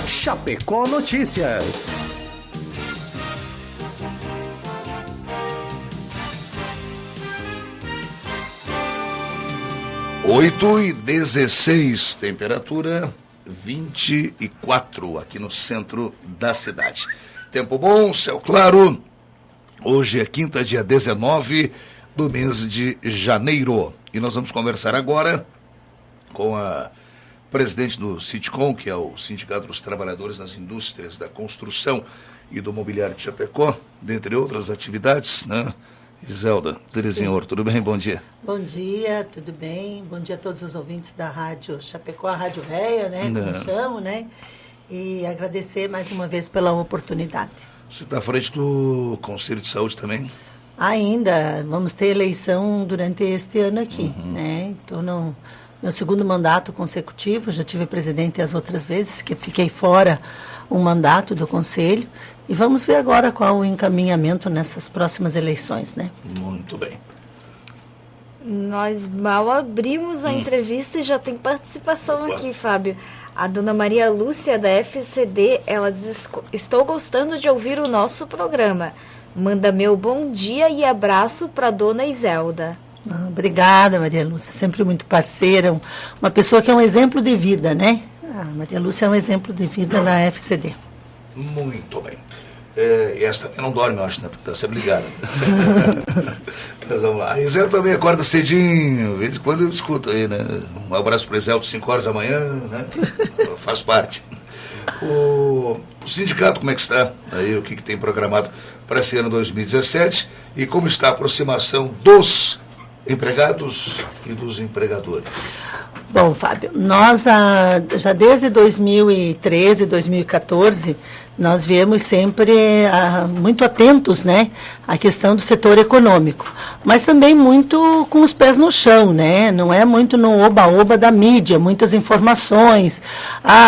Chapecó Notícias. Oito e 16, temperatura 24 aqui no centro da cidade. Tempo bom, céu claro. Hoje é quinta, dia 19 do mês de janeiro. E nós vamos conversar agora com a presidente do Sindicom, que é o Sindicato dos Trabalhadores nas Indústrias da Construção e do Mobiliário de Chapecó, dentre outras atividades, né? Iselda Terezinha Ouro, tudo bem? Bom dia. Bom dia, tudo bem? Bom dia a todos os ouvintes da Rádio Chapecó, a Rádio Véia, né? Como chamo, né? E agradecer mais uma vez pela oportunidade. Você está à frente do Conselho de Saúde também? Ainda, vamos ter eleição durante este ano aqui, né? Estou no meu segundo mandato consecutivo, já tive presidente as outras vezes, que fiquei fora um mandato do Conselho. E vamos ver agora qual o encaminhamento nessas próximas eleições, né? Muito bem. Nós mal abrimos a entrevista e já tem participação aqui, Fábio. A dona Maria Lúcia, da FCD, ela diz: estou gostando de ouvir o nosso programa. Manda meu bom dia e abraço para dona Iselda. Obrigada, Maria Lúcia, sempre muito parceira, uma pessoa que é um exemplo de vida, né? A Maria Lúcia é um exemplo de vida na FCD. Muito bem. E essa também não dorme, eu acho, né? Porque está sempre ligada. Mas vamos lá. A Iselda também acorda cedinho, de vez em quando eu escuto aí, né? Um abraço para o Iselda, 5 horas da manhã, né? Faz parte. O sindicato, como é que está? Aí, o que tem programado para esse ano 2017 e como está a aproximação dos empregados e dos empregadores? Bom, Fábio, nós já desde 2013, 2014, nós viemos sempre muito atentos, né, à questão do setor econômico, mas também muito com os pés no chão, né, não é muito no oba-oba da mídia, muitas informações,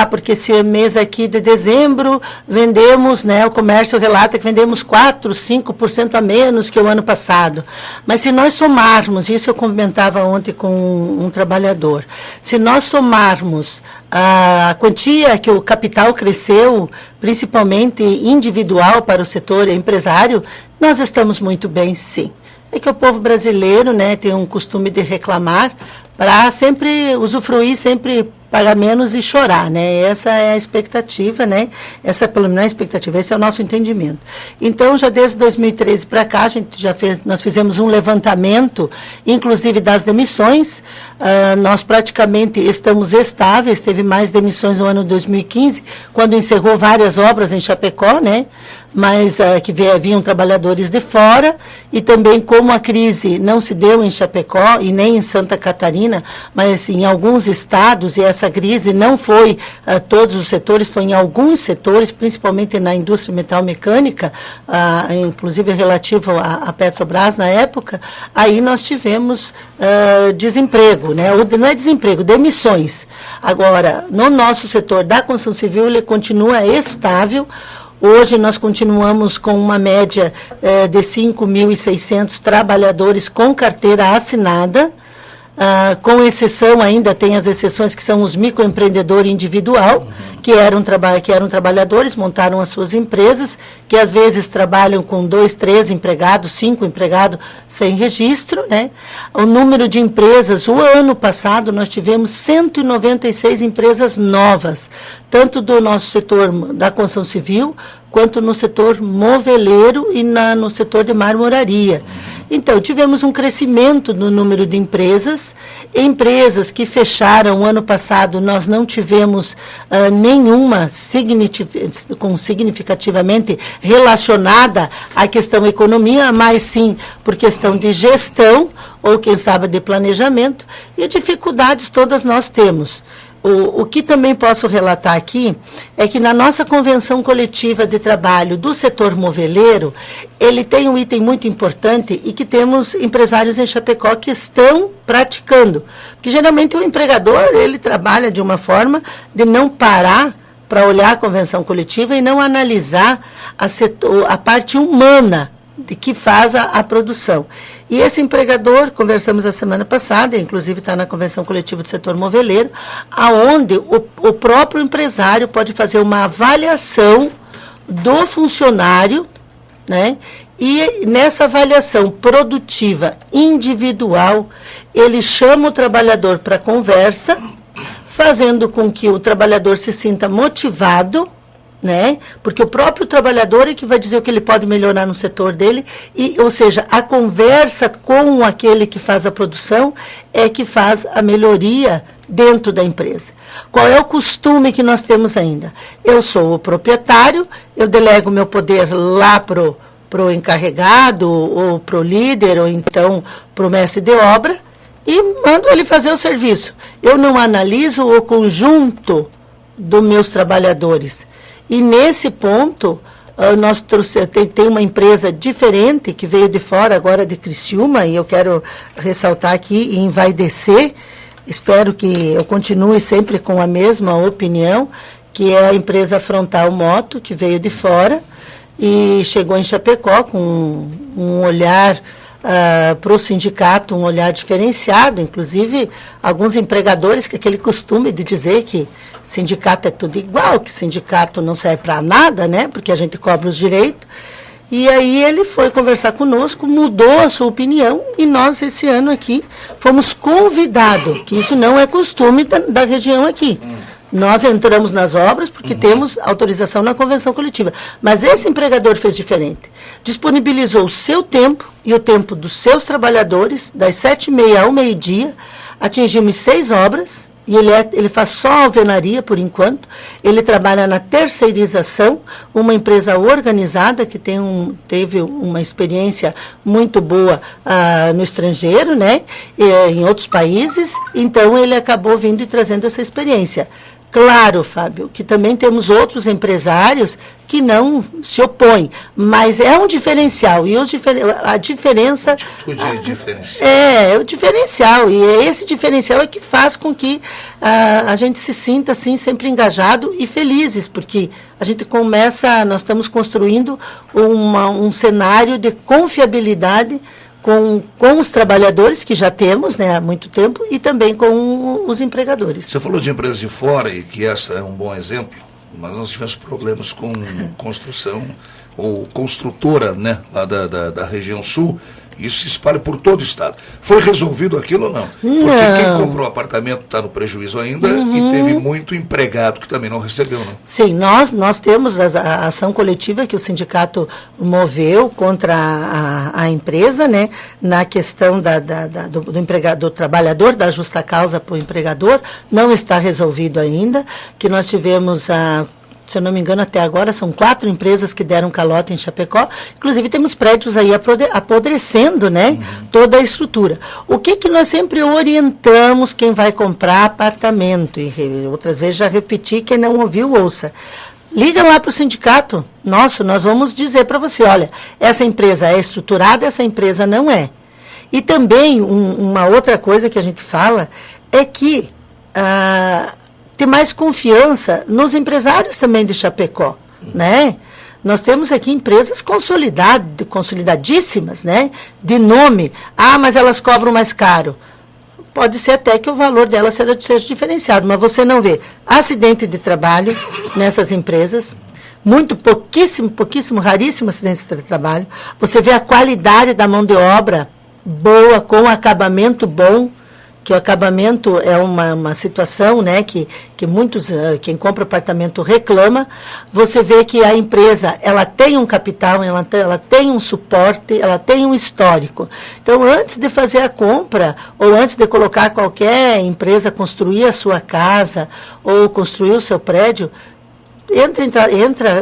porque esse mês aqui de dezembro vendemos, né, o comércio relata que vendemos 4%, 5% a menos que o ano passado, mas se nós somarmos, isso eu comentava ontem com um trabalhador, se nós somarmos a quantia que o capital cresceu, principalmente individual para o setor empresário, nós estamos muito bem, sim. É que o povo brasileiro, né, tem um costume de reclamar para sempre usufruir, sempre pagar menos e chorar, né? Essa é a expectativa, né? Essa, pelo menos, a expectativa, esse é o nosso entendimento. Então, já desde 2013 para cá, a gente nós fizemos um levantamento, inclusive das demissões. Nós praticamente estamos estáveis, teve mais demissões no ano de 2015, quando encerrou várias obras em Chapecó, né? Mas que vinham trabalhadores de fora, e também como a crise não se deu em Chapecó e nem em Santa Catarina, mas em alguns estados, e essa crise não foi todos os setores, foi em alguns setores, principalmente na indústria metal-mecânica, inclusive relativo à Petrobras na época, aí nós tivemos desemprego, né? Não é desemprego, demissões. Agora, no nosso setor da construção civil, ele continua estável. Hoje nós continuamos com uma média de 5.600 trabalhadores com carteira assinada, com exceção, ainda tem as exceções que são os microempreendedores individual, que eram trabalhadores, montaram as suas empresas, que às vezes trabalham com 2, 3 empregados, 5 empregados sem registro, né? O número de empresas, o ano passado nós tivemos 196 empresas novas, tanto do nosso setor da construção civil, quanto no setor moveleiro e no setor de marmoraria. Então, tivemos um crescimento no número de empresas que fecharam o ano passado, nós não tivemos nenhuma significativamente relacionada à questão economia, mas sim por questão de gestão, ou quem sabe de planejamento, e dificuldades todas nós temos. O que também posso relatar aqui é que na nossa convenção coletiva de trabalho do setor moveleiro, ele tem um item muito importante e que temos empresários em Chapecó que estão praticando. Porque geralmente o empregador, ele trabalha de uma forma de não parar para olhar a convenção coletiva e não analisar a parte humana de que faz a produção. E esse empregador, conversamos a semana passada, inclusive está na Convenção Coletiva do Setor Moveleiro, aonde o próprio empresário pode fazer uma avaliação do funcionário, né? E nessa avaliação produtiva individual, ele chama o trabalhador para conversa, fazendo com que o trabalhador se sinta motivado, né? Porque o próprio trabalhador é que vai dizer o que ele pode melhorar no setor dele, ou seja, a conversa com aquele que faz a produção é que faz a melhoria dentro da empresa. Qual é o costume que nós temos ainda? Eu sou o proprietário, eu delego meu poder lá pro encarregado, ou pro líder, ou então pro mestre de obra, e mando ele fazer o serviço. Eu não analiso o conjunto dos meus trabalhadores. E nesse ponto, nós tem uma empresa diferente, que veio de fora agora de Criciúma, e eu quero ressaltar aqui e envaidecer, espero que eu continue sempre com a mesma opinião, que é a empresa Frontal Moto, que veio de fora, e chegou em Chapecó com um olhar para o sindicato, um olhar diferenciado, inclusive alguns empregadores com aquele costume de dizer que sindicato é tudo igual, que sindicato não serve para nada, né, porque a gente cobra os direitos. E aí ele foi conversar conosco, mudou a sua opinião, e nós esse ano aqui fomos convidados, que isso não é costume da região aqui. Nós entramos nas obras porque temos autorização na convenção coletiva. Mas esse empregador fez diferente. Disponibilizou o seu tempo e o tempo dos seus trabalhadores, das 7h30 ao meio-dia. Atingimos 6 obras, e ele faz só alvenaria por enquanto. Ele trabalha na terceirização, uma empresa organizada que teve uma experiência muito boa no estrangeiro, né, em outros países. Então ele acabou vindo e trazendo essa experiência. Claro, Fábio, que também temos outros empresários que não se opõem, mas é um diferencial, e a diferença... Atitude diferencial. É o diferencial, e esse diferencial é que faz com que a gente se sinta, assim, sempre engajado e felizes, porque a gente nós estamos construindo um cenário de confiabilidade com os trabalhadores, que já temos, né, há muito tempo, e também com os empregadores. Você falou de empresas de fora, e que essa é um bom exemplo, mas nós tivemos problemas com construção, ou construtora, né, lá da região sul. Isso se espalha por todo o estado. Foi resolvido aquilo ou não? Porque quem comprou o apartamento está no prejuízo ainda, e teve muito empregado que também não recebeu, não? Sim, nós temos a ação coletiva que o sindicato moveu contra a empresa, né, na questão do trabalhador, da justa causa para o empregador. Não está resolvido ainda, que nós tivemos se eu não me engano, até agora, são 4 empresas que deram calote em Chapecó. Inclusive, temos prédios aí apodrecendo, né, toda a estrutura. O que nós sempre orientamos quem vai comprar apartamento? E outras vezes já repeti, quem não ouviu, ouça. Liga lá para o sindicato. Nós vamos dizer para você, olha, essa empresa é estruturada, essa empresa não é. E também, uma outra coisa que a gente fala é que... ter mais confiança nos empresários também de Chapecó, né? Nós temos aqui empresas consolidadíssimas, né? De nome. Mas elas cobram mais caro. Pode ser até que o valor delas seja diferenciado, mas você não vê acidente de trabalho nessas empresas, pouquíssimo, raríssimo acidente de trabalho. Você vê a qualidade da mão de obra boa, com acabamento bom, que o acabamento é uma situação, né, que muitos, quem compra apartamento reclama. Você vê que a empresa, ela tem um capital, ela tem um suporte, ela tem um histórico. Então, antes de fazer a compra, ou antes de colocar qualquer empresa construir a sua casa, ou construir o seu prédio, entra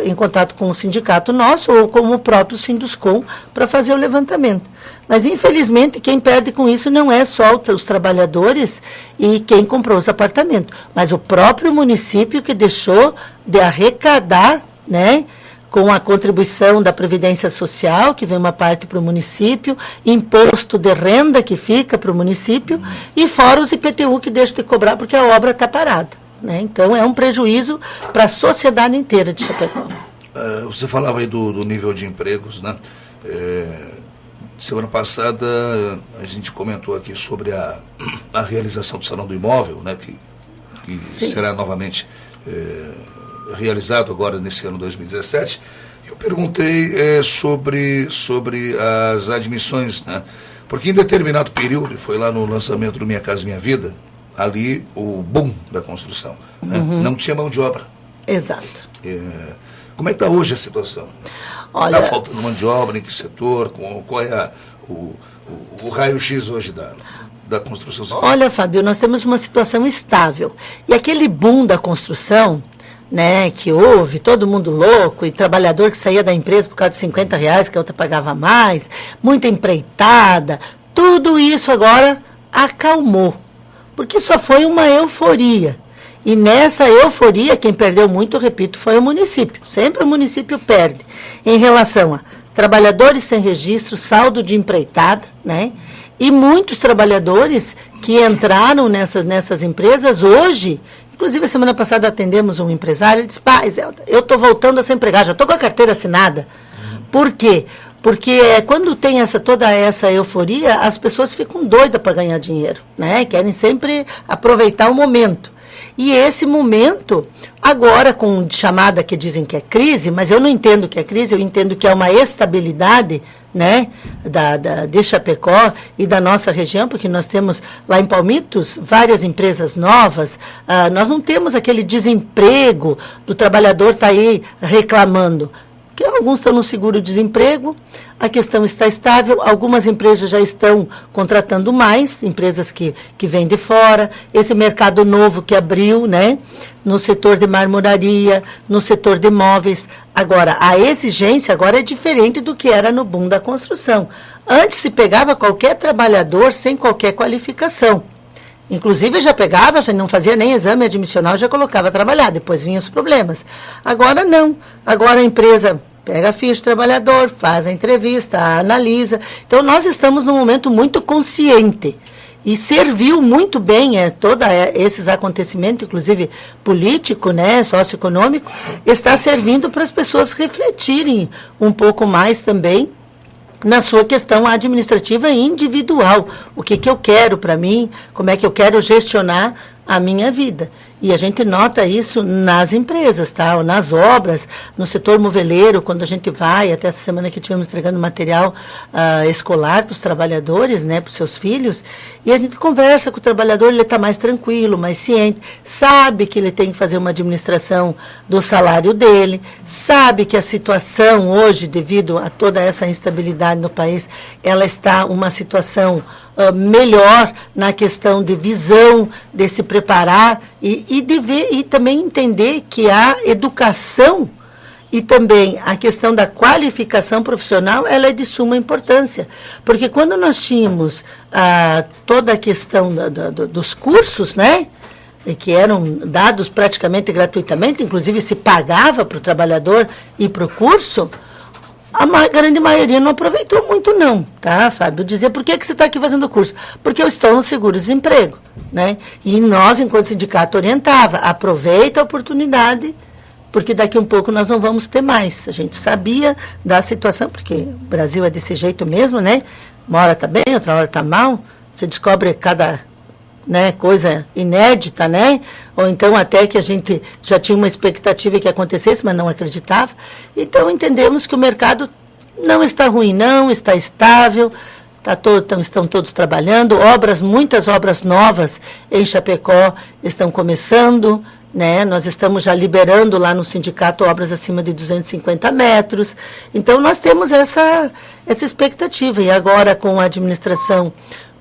em contato com o sindicato nosso, ou com o próprio Sinduscom, para fazer o levantamento. Mas, infelizmente, quem perde com isso não é só os trabalhadores e quem comprou os apartamentos, mas o próprio município, que deixou de arrecadar, né, com a contribuição da Previdência Social, que vem uma parte para o município, imposto de renda que fica para o município, e fora os IPTU que deixam de cobrar porque a obra está parada, né? Então, é um prejuízo para a sociedade inteira de Chapecó. Você falava aí do nível de empregos, né? Semana passada a gente comentou aqui sobre a realização do Salão do Imóvel, né, que será novamente realizado agora nesse ano 2017. Eu perguntei sobre as admissões, né, porque em determinado período, e foi lá no lançamento do Minha Casa Minha Vida, ali o boom da construção, né, não tinha mão de obra. Exato. Como é que está hoje a situação? Olha, Está faltando mão de obra, em que setor? Qual é o raio-x hoje da construção civil? Olha, Fábio, nós temos uma situação estável. E aquele boom da construção, né, que houve, todo mundo louco, e trabalhador que saía da empresa por causa de R$50, que a outra pagava mais, muita empreitada, tudo isso agora acalmou. Porque só foi uma euforia. E nessa euforia, quem perdeu muito, repito, foi o município. Sempre o município perde. Em relação a trabalhadores sem registro, saldo de empreitada, né? E muitos trabalhadores que entraram nessas empresas hoje, inclusive a semana passada atendemos um empresário, ele disse, eu estou voltando a ser empregado, já estou com a carteira assinada. Por quê? Porque quando tem toda essa euforia, as pessoas ficam doidas para ganhar dinheiro, né? Querem sempre aproveitar o momento. E esse momento, agora com chamada que dizem que é crise, mas eu não entendo que é crise, eu entendo que é uma estabilidade, né, de Chapecó e da nossa região, porque nós temos lá em Palmitos várias empresas novas, nós não temos aquele desemprego do trabalhador estar aí reclamando. Que alguns estão no seguro-desemprego, a questão está estável, algumas empresas já estão contratando mais, empresas que vêm de fora, esse mercado novo que abriu, né, no setor de marmoraria, no setor de imóveis. Agora, a exigência agora é diferente do que era no boom da construção. Antes se pegava qualquer trabalhador sem qualquer qualificação. Inclusive já pegava, já não fazia nem exame admissional, já colocava a trabalhar, depois vinham os problemas. Agora não, agora a empresa pega a ficha do trabalhador, faz a entrevista, analisa. Então nós estamos num momento muito consciente e serviu muito bem todos esses acontecimentos, inclusive político, né, socioeconômico, está servindo para as pessoas refletirem um pouco mais também na sua questão administrativa e individual. O que eu quero para mim, como é que eu quero gestionar a minha vida. E a gente nota isso nas empresas, tá? Ou nas obras, no setor moveleiro, quando a gente vai, até essa semana que tivemos entregando material escolar para os trabalhadores, né, para os seus filhos, e a gente conversa com o trabalhador, ele está mais tranquilo, mais ciente, sabe que ele tem que fazer uma administração do salário dele, sabe que a situação hoje, devido a toda essa instabilidade no país, ela está uma situação melhor na questão de visão, de se preparar e de ver e também entender que a educação e também a questão da qualificação profissional, ela é de suma importância. Porque quando nós tínhamos toda a questão dos cursos, né, que eram dados praticamente gratuitamente, inclusive se pagava para o trabalhador ir para o curso, a grande maioria não aproveitou muito não, tá, Fábio? Eu dizia, por que você está aqui fazendo o curso? Porque eu estou no seguro-desemprego, né? E nós, enquanto sindicato, orientava, aproveita a oportunidade, porque daqui um pouco nós não vamos ter mais. A gente sabia da situação, porque o Brasil é desse jeito mesmo, né? Uma hora está bem, outra hora está mal, você descobre cada, né, coisa inédita, né? Ou então até que a gente já tinha uma expectativa que acontecesse, mas não acreditava. Então entendemos que o mercado não está ruim, não, está estável, estão todos trabalhando, muitas obras novas em Chapecó estão começando, né? Nós estamos já liberando lá no sindicato obras acima de 250 metros. Então nós temos essa expectativa. E agora com a administração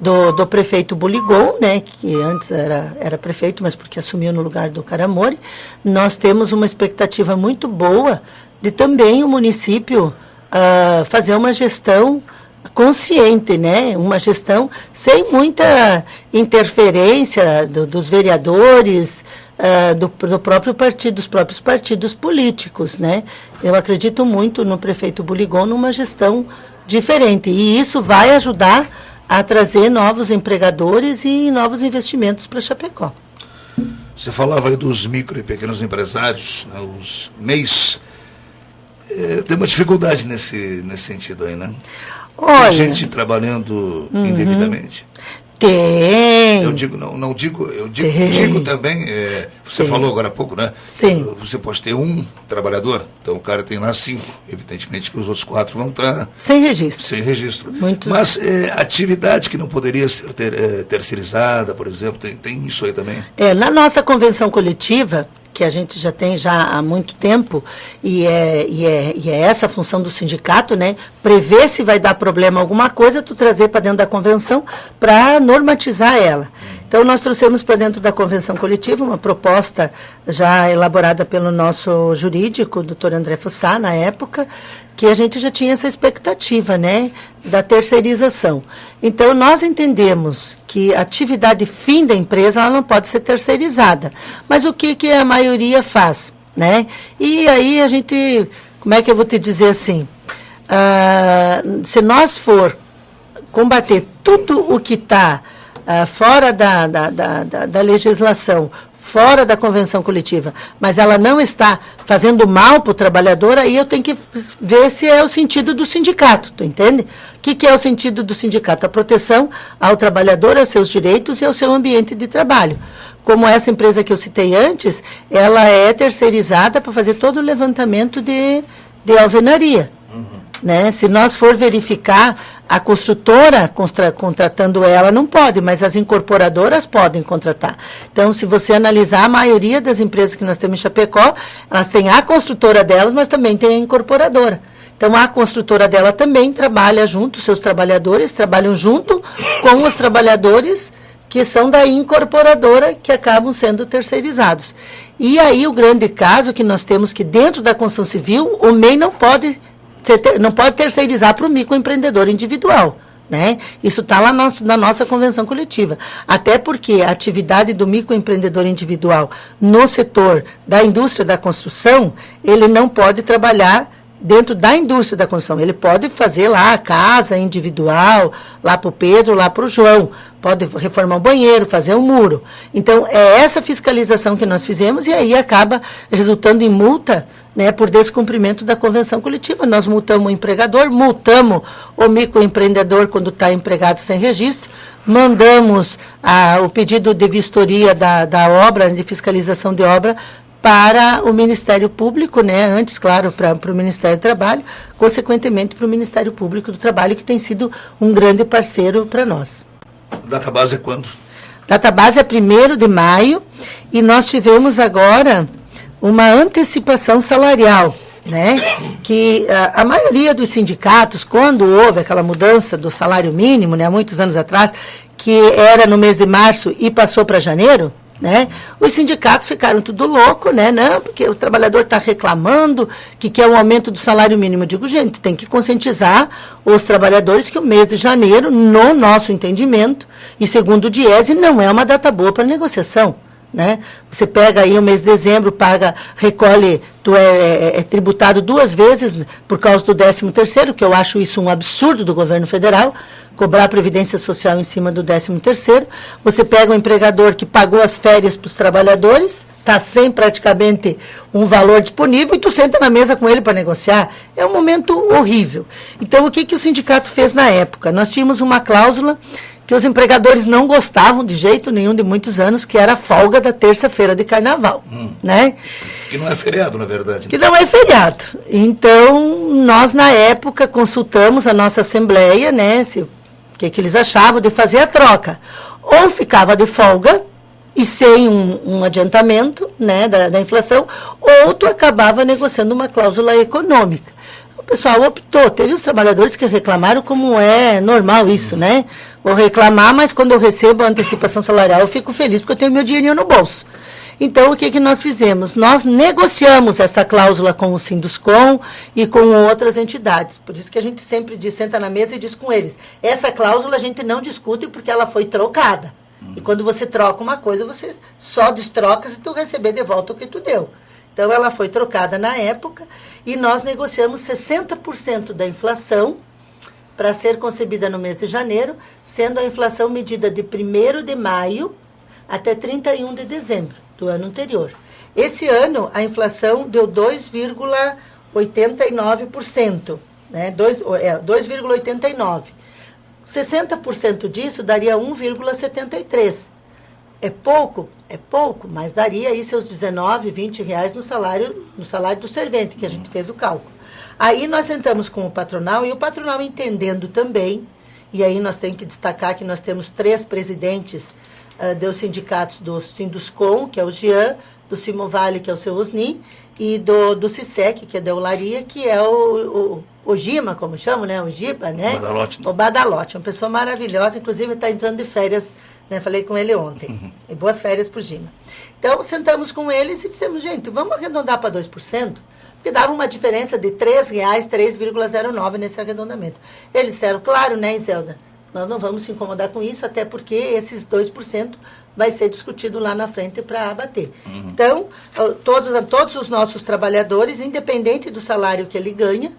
do prefeito Buligon, né, que antes era prefeito, mas porque assumiu no lugar do Caramori, nós temos uma expectativa muito boa de também o município fazer uma gestão consciente, né, uma gestão sem muita interferência dos vereadores, do próprio partido, dos próprios partidos políticos, né. Eu acredito muito no prefeito Buligon numa gestão diferente, e isso vai ajudar a trazer novos empregadores e novos investimentos para Chapecó. Você falava aí dos micro e pequenos empresários, né, os MEIs. Tem uma dificuldade nesse sentido aí, né? Olha, Tem gente trabalhando indevidamente. tem. Eu digo também, você falou agora há pouco, né? Sim. Você pode ter um trabalhador, então o cara tem lá 5. Evidentemente que os outros 4 vão estar Sem registro. sem registro. Muito. Mas atividade que não poderia ser terceirizada, por exemplo, tem isso aí também? Na nossa convenção coletiva, que a gente já tem há muito tempo, e é essa a função do sindicato, né? Prever se vai dar problema alguma coisa, tu trazer para dentro da convenção para normatizar ela. Então, nós trouxemos para dentro da convenção coletiva uma proposta já elaborada pelo nosso jurídico, o doutor André Fussá, na época, que a gente já tinha essa expectativa, né, da terceirização. Então, nós entendemos que a atividade fim da empresa ela não pode ser terceirizada. Mas o que a maioria faz, né? E aí a gente, como é que eu vou te dizer assim? Se nós for combater tudo o que está fora da legislação, fora da convenção coletiva, mas ela não está fazendo mal para o trabalhador, aí eu tenho que ver se é o sentido do sindicato, tu entende? O que é o sentido do sindicato? A proteção ao trabalhador, aos seus direitos e ao seu ambiente de trabalho. Como essa empresa que eu citei antes, ela é terceirizada para fazer todo o levantamento de alvenaria. Né? Se nós for verificar, a construtora contratando ela não pode, mas as incorporadoras podem contratar. Então, se você analisar, a maioria das empresas que nós temos em Chapecó, elas têm a construtora delas, mas também tem a incorporadora. Então, a construtora dela também trabalha junto, seus trabalhadores trabalham junto com os trabalhadores que são da incorporadora, que acabam sendo terceirizados. E aí, o grande caso que nós temos que dentro da construção civil, o MEI não pode terceirizar para o microempreendedor individual. Né? Isso está lá na nossa convenção coletiva. Até porque a atividade do microempreendedor individual no setor da indústria da construção, ele não pode trabalhar dentro da indústria da construção. Ele pode fazer lá a casa individual, lá para o Pedro, lá para o João. Pode reformar um banheiro, fazer um muro. Então, é essa fiscalização que nós fizemos e aí acaba resultando em multa, né, por descumprimento da convenção coletiva. Nós multamos o empregador, multamos o microempreendedor quando está empregado sem registro, mandamos o pedido de vistoria da obra, de fiscalização de obra, para o Ministério Público, né, antes, claro, para o Ministério do Trabalho, consequentemente para o Ministério Público do Trabalho, que tem sido um grande parceiro para nós. Database é quando? Database é 1º de maio e nós tivemos agora uma antecipação salarial, né, que a maioria dos sindicatos, quando houve aquela mudança do salário mínimo, né, há muitos anos atrás, que era no mês de março e passou para janeiro, né? Os sindicatos ficaram tudo louco, né? Não, porque o trabalhador está reclamando que quer um aumento do salário mínimo. Eu digo, gente, tem que conscientizar os trabalhadores que o mês de janeiro, no nosso entendimento, e segundo o Diese, não é uma data boa para negociação. Né? Você pega aí o mês de dezembro, recolhe, é tributado 2 vezes por causa do 13º, que eu acho isso um absurdo do governo federal, cobrar a previdência social em cima do 13º. Você pega um empregador que pagou as férias para os trabalhadores, está sem praticamente um valor disponível, e tu senta na mesa com ele para negociar. É um momento horrível. Então, o que o sindicato fez na época? Nós tínhamos uma cláusula que os empregadores não gostavam de jeito nenhum de muitos anos, que era a folga da terça-feira de carnaval. Né? Que não é feriado, na verdade. Que não é feriado. Então, nós, na época, consultamos a nossa assembleia, né, o que eles achavam de fazer a troca. Ou ficava de folga, e sem um adiantamento, né, da inflação, ou tu acabava negociando uma cláusula econômica. O pessoal optou, teve os trabalhadores que reclamaram, como é normal isso, né? Vou reclamar, mas quando eu recebo a antecipação salarial, eu fico feliz porque eu tenho meu dinheirinho no bolso. Então, o que nós fizemos? Nós negociamos essa cláusula com o Sinduscom e com outras entidades. Por isso que a gente sempre diz, senta na mesa e diz com eles, essa cláusula a gente não discute porque ela foi trocada. E quando você troca uma coisa, você só destroca se tu receber de volta o que tu deu. Então, ela foi trocada na época e nós negociamos 60% da inflação para ser concebida no mês de janeiro, sendo a inflação medida de 1º de maio até 31 de dezembro do ano anterior. Esse ano, a inflação deu 2,1%. 2,89%, né? 2,89%. 60% disso daria 1,73%. É pouco? É pouco, mas daria aí seus 19, 20 reais no salário do servente, que a gente fez o cálculo. Aí nós sentamos com o patronal, e o patronal entendendo também, e aí nós temos que destacar que nós temos 3 presidentes dos sindicatos do Sinduscom, que é o Jean, do Simovale, que é o seu Osni, e do CISEC, que é da Olaria, que é o Gima, como chama, né? O Giba, né? Badalote, né? O Badalote, uma pessoa maravilhosa, inclusive está entrando de férias, né? Falei com ele ontem. E boas férias para o Gima. Então, sentamos com eles e dissemos, gente, vamos arredondar para 2%, porque dava uma diferença de R$ 3,00, 3,09 nesse arredondamento. Eles disseram, claro, né, Iselda? Nós não vamos se incomodar com isso, até porque esses 2% vai ser discutido lá na frente para abater. Então, todos os nossos trabalhadores, independente do salário que ele ganha,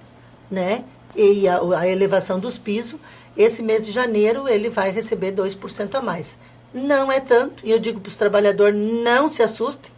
né, e a elevação dos pisos, esse mês de janeiro ele vai receber 2% a mais. Não é tanto, e eu digo para os trabalhadores, não se assustem.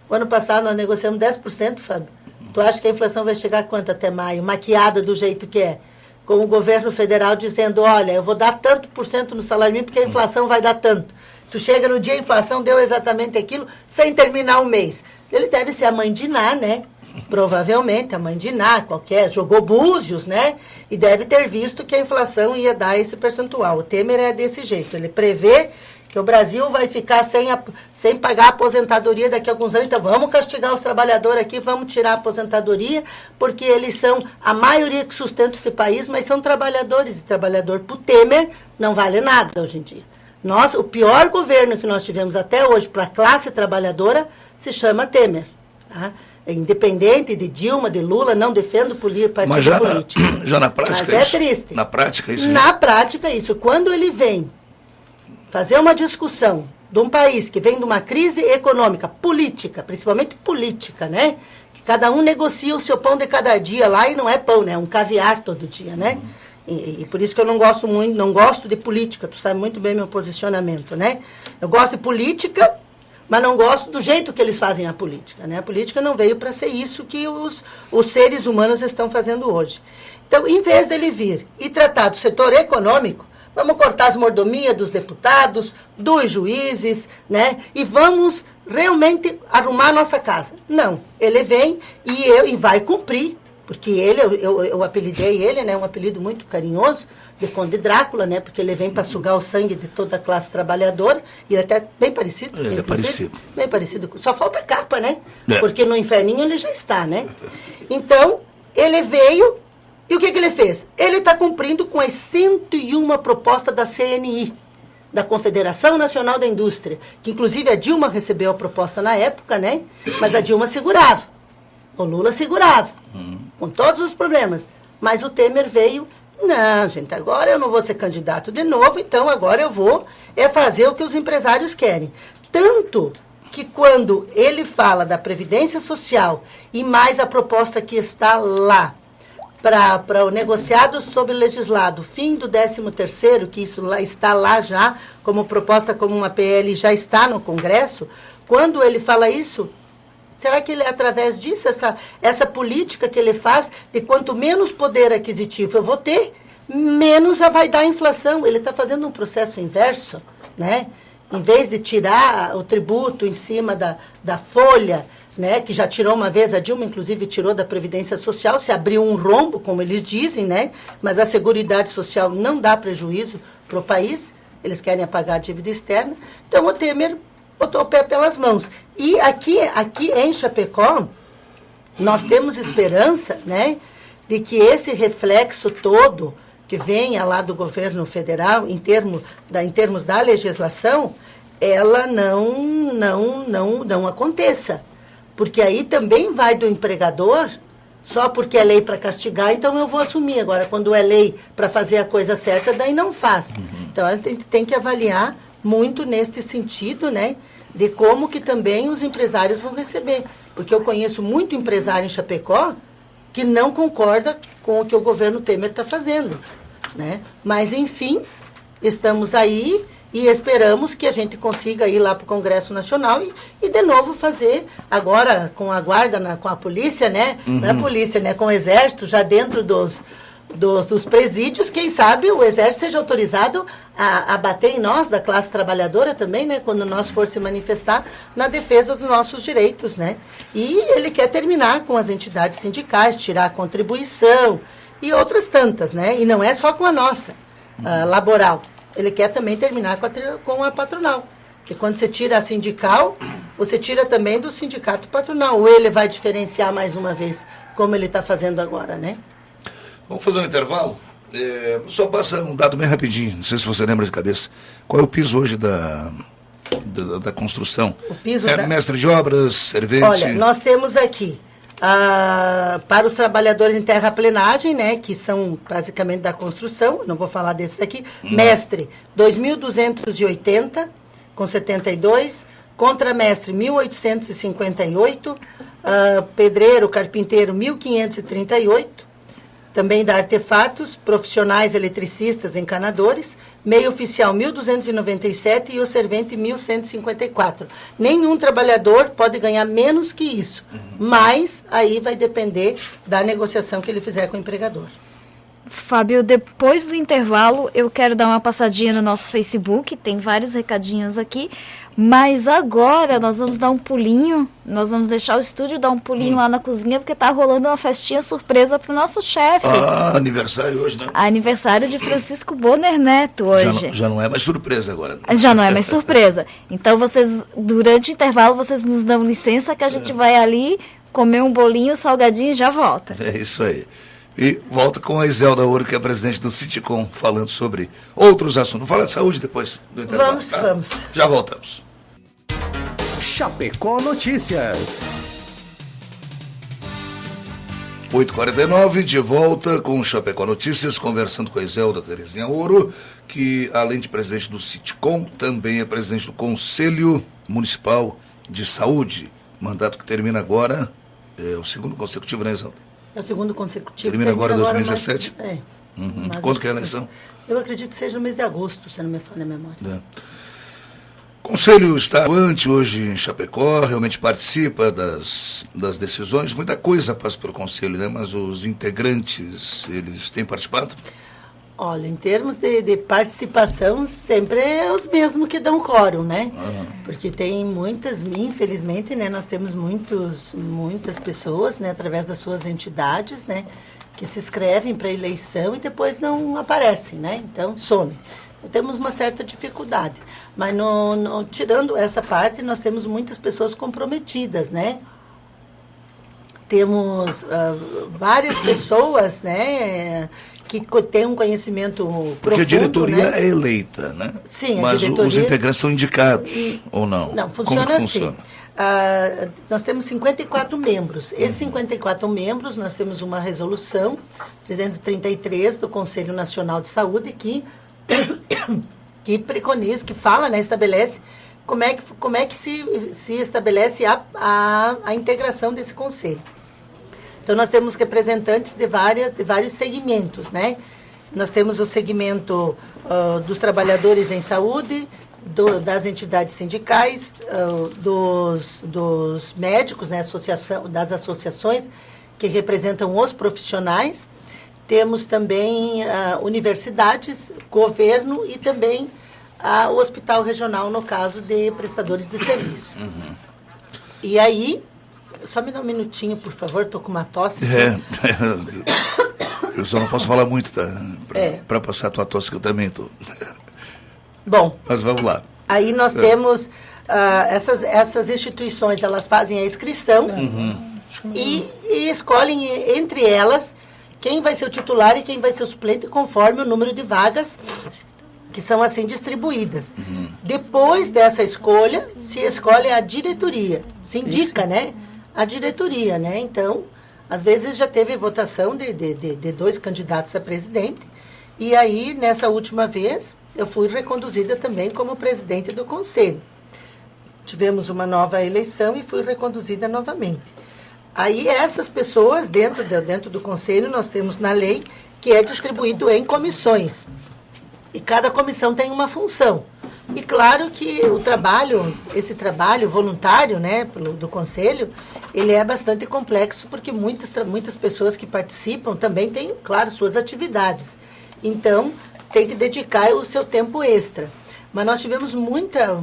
O ano passado nós negociamos 10%, Fábio. Tu acha que a inflação vai chegar a quanto até maio? Maquiada do jeito que é. Com o governo federal dizendo, olha, eu vou dar tanto por cento no salário mínimo, porque a inflação vai dar tanto. Tu chega no dia, a inflação deu exatamente aquilo, sem terminar o mês. Ele deve ser a mãe de Iná, né? Provavelmente, a mãe de Iná, jogou búzios, né? E deve ter visto que a inflação ia dar esse percentual. O Temer é desse jeito, ele prevê que o Brasil vai ficar sem pagar a aposentadoria daqui a alguns anos. Então, vamos castigar os trabalhadores aqui, vamos tirar a aposentadoria, porque eles são a maioria que sustenta esse país, mas são trabalhadores. E trabalhador para o Temer não vale nada hoje em dia. O pior governo que nós tivemos até hoje para a classe trabalhadora se chama Temer. Tá? Independente de Dilma, de Lula, não defendo partido político. Já na prática mas é triste. Na prática isso? Na prática isso. Quando ele vem fazer uma discussão de um país que vem de uma crise econômica, política, principalmente política, né? Que cada um negocia o seu pão de cada dia lá, e não é pão, né? É um caviar todo dia, né? E por isso que eu não gosto de política, tu sabe muito bem meu posicionamento, né? Eu gosto de política, mas não gosto do jeito que eles fazem a política, né? A política não veio para ser isso que os seres humanos estão fazendo hoje. Então, em vez dele vir e tratar do setor econômico, vamos cortar as mordomias dos deputados, dos juízes, né? E vamos realmente arrumar a nossa casa. Não, ele vem e vai cumprir, porque eu apelidei ele, né? Um apelido muito carinhoso, de Conde Drácula, né? Porque ele vem para sugar o sangue de toda a classe trabalhadora, e ele é até bem parecido. Ele é parecido. Bem parecido. Só falta a capa, né? É. Porque no inferninho ele já está, né? Então, ele veio. E o que ele fez? Ele está cumprindo com as 101 propostas da CNI, da Confederação Nacional da Indústria, que inclusive a Dilma recebeu a proposta na época, né? Mas a Dilma segurava. O Lula segurava, com todos os problemas. Mas o Temer veio, não, gente, agora eu não vou ser candidato de novo, então agora eu vou fazer o que os empresários querem. Tanto que quando ele fala da Previdência Social e mais a proposta que está lá, para o negociado sobre legislado, fim do 13º, que isso lá, está lá já, como proposta, como uma PL, já está no Congresso, quando ele fala isso, será que ele, através disso, essa política que ele faz, de quanto menos poder aquisitivo eu vou ter, menos vai dar a inflação? Ele está fazendo um processo inverso, né? Em vez de tirar o tributo em cima da folha, né, que já tirou uma vez, a Dilma inclusive tirou da Previdência Social, se abriu um rombo, como eles dizem, né, mas a Seguridade Social não dá prejuízo para o país, eles querem apagar a dívida externa. Então o Temer botou o pé pelas mãos. E aqui em Chapecó, nós temos esperança, né, de que esse reflexo todo que venha lá do governo federal, em termos da legislação, ela não aconteça. Porque aí também vai do empregador, só porque é lei para castigar, então eu vou assumir. Agora, quando é lei para fazer a coisa certa, daí não faz. Então, a gente tem que avaliar muito nesse sentido, né, de como que também os empresários vão receber. Porque eu conheço muito empresário em Chapecó que não concorda com o que o governo Temer está fazendo, né? Mas, enfim, estamos aí E esperamos que a gente consiga ir lá para o Congresso Nacional e de novo fazer, agora com a guarda, com a polícia, né? Não é a polícia, né? Com o Exército, já dentro dos presídios, quem sabe o Exército seja autorizado a bater em nós, da classe trabalhadora também, né? Quando nós for se manifestar na defesa dos nossos direitos, né? E ele quer terminar com as entidades sindicais, tirar a contribuição e outras tantas, né? E não é só com a nossa, laboral. Ele quer também terminar com a patronal. Porque quando você tira a sindical, você tira também do sindicato patronal. Ou ele vai diferenciar mais uma vez, como ele está fazendo agora, né? Vamos fazer um intervalo? Só passa um dado bem rapidinho, não sei se você lembra de cabeça. Qual é o piso hoje da construção? O piso mestre de obras, servente... Olha, nós temos aqui, para os trabalhadores em terraplenagem, né, que são basicamente da construção, não vou falar desses aqui, mestre, 2.280, com 72, contramestre, 1.858, pedreiro, carpinteiro, 1.538, também da artefatos, profissionais eletricistas, encanadores, meio oficial 1.297 e o servente 1.154. Nenhum trabalhador pode ganhar menos que isso, mas aí vai depender da negociação que ele fizer com o empregador. Fábio, depois do intervalo, eu quero dar uma passadinha no nosso Facebook, tem vários recadinhos aqui, mas agora nós vamos dar um pulinho, nós vamos deixar o estúdio dar um pulinho lá na cozinha, porque tá rolando uma festinha surpresa pro nosso chefe. Aniversário hoje, né? Aniversário de Francisco Bonner Neto hoje. Já não é mais surpresa agora. Né? Já não é mais surpresa. Então vocês, durante o intervalo, vocês nos dão licença que a gente vai ali comer um bolinho, salgadinho e já volta. É isso aí. E volta com a Iselda Ouro, que é a presidente do Citicom, falando sobre outros assuntos. Fala de saúde depois do intervalo. Vamos. Já voltamos. Chapecó Notícias. 8h49, de volta com o Chapecó Notícias, conversando com a Iselda Terezinha Ouro, que além de presidente do Citicom, também é presidente do Conselho Municipal de Saúde. Mandato que termina agora, é o segundo consecutivo, né, Iselda? É o segundo consecutivo. Termina agora 2017? Quando que é a eleição? Eu acredito que seja no mês de agosto, se não me falha a memória. O Conselho está atuante hoje em Chapecó, realmente participa das decisões. Muita coisa passa pelo Conselho, né? Mas os integrantes, eles têm participado? Olha, em termos de participação, sempre é os mesmos que dão quórum, né? Porque tem muitas, infelizmente, né? Nós temos muitas pessoas, né? Através das suas entidades, né? Que se inscrevem para eleição e depois não aparecem, né? Então, some. Então, temos uma certa dificuldade. Mas, tirando essa parte, nós temos muitas pessoas comprometidas, né? Temos várias pessoas, né? Que tem um conhecimento profundo. Porque a diretoria, né? É eleita, né? Sim, mas a diretoria... os integrantes são indicados, ou não? Não, funciona assim. Funciona? Nós temos 54 membros. Esses 54 membros, nós temos uma resolução 333 do Conselho Nacional de Saúde que preconiza, que fala, né, estabelece como é que se estabelece a integração desse conselho. Então, nós temos representantes de vários segmentos, né? Nós temos o segmento dos trabalhadores em saúde, das entidades sindicais, dos médicos, né? Das associações que representam os profissionais. Temos também universidades, governo e também o hospital regional, no caso de prestadores de serviço. E aí... Só me dá um minutinho, por favor, estou com uma tosse. Eu só não posso falar muito, tá? Para passar a tua tosse, que eu também estou. Bom. Mas vamos lá. Aí nós temos essas instituições, elas fazem a inscrição e escolhem entre elas quem vai ser o titular e quem vai ser o suplente, conforme o número de vagas que são assim distribuídas. Depois dessa escolha, se escolhe a diretoria. Se indica, né? A diretoria, né? Então, às vezes já teve votação de 2 candidatos a presidente. E aí, nessa última vez, eu fui reconduzida também como presidente do conselho. Tivemos uma nova eleição e fui reconduzida novamente. Aí, essas pessoas, dentro do conselho, nós temos na lei que é distribuído em comissões. E cada comissão tem uma função. E claro que esse trabalho voluntário, né, do Conselho, ele é bastante complexo, porque muitas pessoas que participam também têm, claro, suas atividades. Então, tem que dedicar o seu tempo extra. Mas nós tivemos muita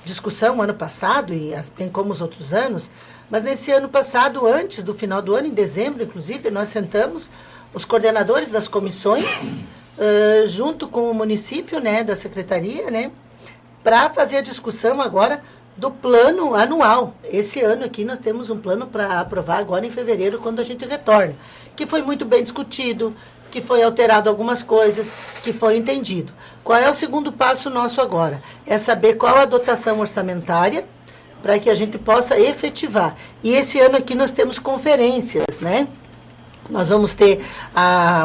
discussão ano passado, e bem como os outros anos, mas nesse ano passado, antes do final do ano, em dezembro, inclusive, nós sentamos os coordenadores das comissões, junto com o município, né, da secretaria, né, para fazer a discussão agora do plano anual. Esse ano aqui nós temos um plano para aprovar agora em fevereiro, quando a gente retorna, que foi muito bem discutido, que foi alterado algumas coisas, que foi entendido. Qual é o segundo passo nosso agora? É saber qual a dotação orçamentária para que a gente possa efetivar. E esse ano aqui nós temos conferências, né? Nós vamos ter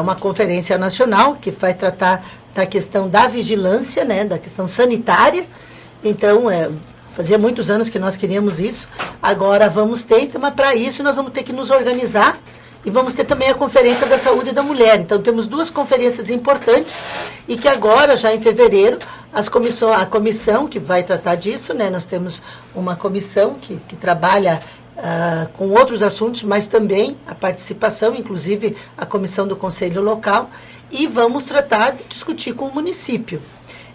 uma conferência nacional que vai tratar da questão da vigilância, né? Da questão sanitária. Então, fazia muitos anos que nós queríamos isso. Agora vamos ter, mas para isso nós vamos ter que nos organizar. E vamos ter também a Conferência da Saúde da Mulher. Então, temos duas conferências importantes e que agora, já em fevereiro, a comissão que vai tratar disso, né? Nós temos uma comissão que trabalha com outros assuntos, mas também a participação, inclusive a comissão do Conselho Local, e vamos tratar de discutir com o município.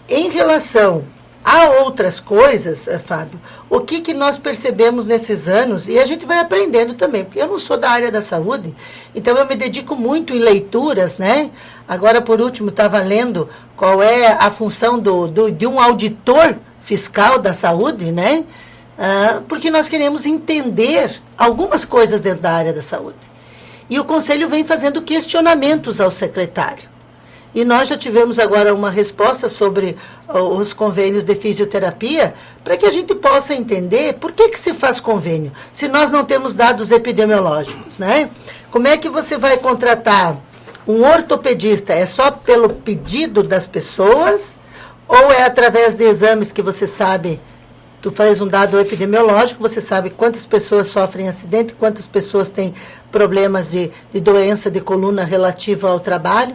Em relação a outras coisas, Fábio, o que nós percebemos nesses anos, e a gente vai aprendendo também, porque eu não sou da área da saúde, então eu me dedico muito em leituras, né? Agora, por último, estava lendo qual é a função de um auditor fiscal da saúde, né? Porque nós queremos entender algumas coisas dentro da área da saúde. E o Conselho vem fazendo questionamentos ao secretário. E nós já tivemos agora uma resposta sobre os convênios de fisioterapia, para que a gente possa entender por que se faz convênio, se nós não temos dados epidemiológicos, né? Como é que você vai contratar um ortopedista? É só pelo pedido das pessoas? Ou é através de exames que você sabe, tu faz um dado epidemiológico, você sabe quantas pessoas sofrem acidente, quantas pessoas têm problemas de doença de coluna relativa ao trabalho?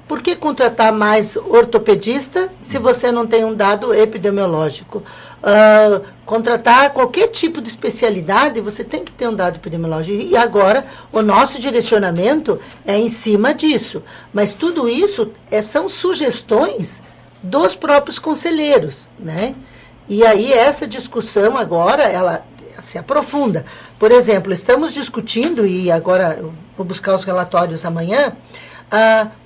Por que contratar mais ortopedista se você não tem um dado epidemiológico? Contratar qualquer tipo de especialidade, você tem que ter um dado epidemiológico. E agora, o nosso direcionamento é em cima disso. Mas tudo isso são sugestões dos próprios conselheiros, né? E aí, essa discussão agora, ela se aprofunda. Por exemplo, estamos discutindo, e agora eu vou buscar os relatórios amanhã,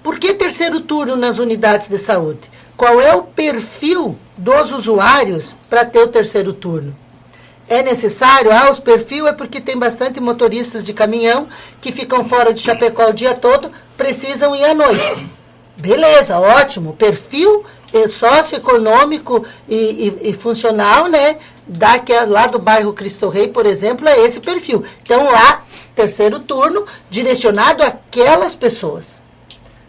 por que terceiro turno nas unidades de saúde? Qual é o perfil dos usuários para ter o terceiro turno? É necessário? Os perfil é porque tem bastante motoristas de caminhão que ficam fora de Chapecó o dia todo, precisam ir à noite. Beleza, ótimo. Perfil socioeconômico e funcional, né? Lá do bairro Cristo Rei, por exemplo, é esse perfil. Então, lá, terceiro turno, direcionado àquelas pessoas.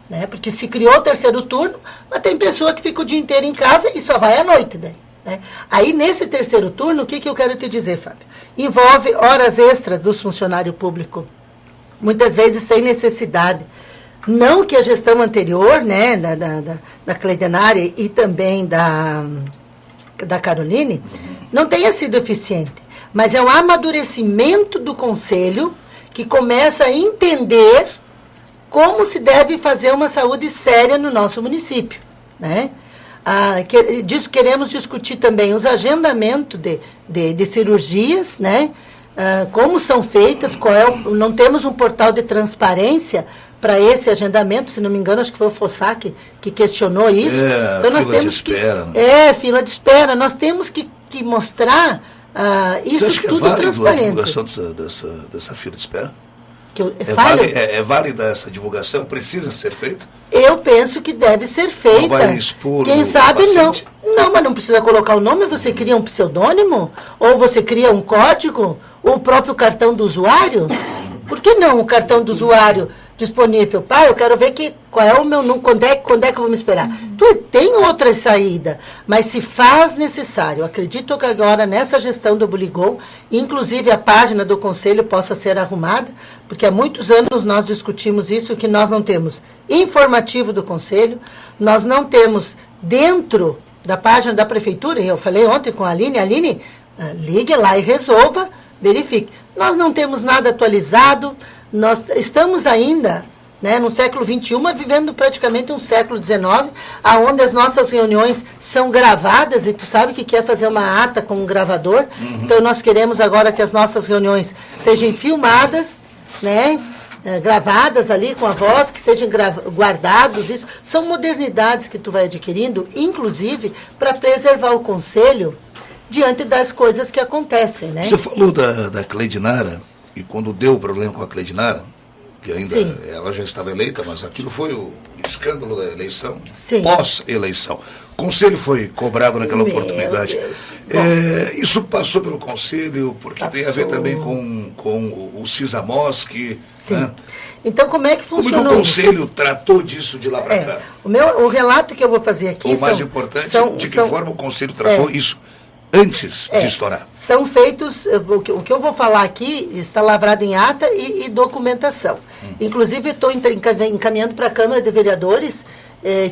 Né? Porque se criou o terceiro turno, mas tem pessoa que fica o dia inteiro em casa e só vai à noite. Né? Aí, nesse terceiro turno, o que eu quero te dizer, Fábio? Envolve horas extras dos funcionários públicos, muitas vezes sem necessidade. Não que a gestão anterior, né, da Cleidenária e também da Caroline, não tenha sido eficiente, mas é um amadurecimento do Conselho que começa a entender como se deve fazer uma saúde séria no nosso município, né? Disso queremos discutir também os agendamentos de cirurgias, né? Como são feitas, não temos um portal de transparência para esse agendamento, se não me engano, acho que foi o Fossá que questionou isso. Então, nós temos espera, né? Fila de espera. Nós temos que mostrar isso tudo válido transparente. A divulgação dessa fila de espera? É válida essa divulgação? Precisa ser feita? Eu penso que deve ser feita. Não vai expor Quem sabe não. Não, mas não precisa colocar o nome, você cria um pseudônimo? Ou você cria um código? Ou o próprio cartão do usuário? Por que não o cartão do usuário disponível? Eu quero ver qual é o meu número, quando é que eu vou me esperar. Tem outra saída, mas se faz necessário. Acredito que agora, nessa gestão do Buligol, inclusive a página do Conselho possa ser arrumada, porque há muitos anos nós discutimos isso, que nós não temos informativo do Conselho, nós não temos dentro da página da prefeitura, e eu falei ontem com a Aline, ligue lá e resolva, verifique. Nós não temos nada atualizado, nós estamos ainda, né, no século XXI, vivendo praticamente um século XIX, onde as nossas reuniões são gravadas, e tu sabe que quer fazer uma ata com um gravador, então nós queremos agora que as nossas reuniões sejam filmadas, né, gravadas ali com a voz, que sejam guardados, isso são modernidades que tu vai adquirindo, inclusive para preservar o conselho diante das coisas que acontecem, né? Você falou da Cleidinara, e quando deu o problema com a Cleidinara, que ainda ela já estava eleita, mas aquilo foi o escândalo da eleição, pós-eleição. O conselho foi cobrado naquela oportunidade. Isso passou pelo conselho, porque tem a ver também com o CISAMOSC. Né? Então, como é que funciona Como que o conselho tratou disso de lá para cá? O relato que eu vou fazer aqui... O mais importante, de que forma o conselho tratou isso antes de estourar? São feitos, o que eu vou falar aqui está lavrado em ata e documentação. Inclusive, estou encaminhando para a Câmara de Vereadores,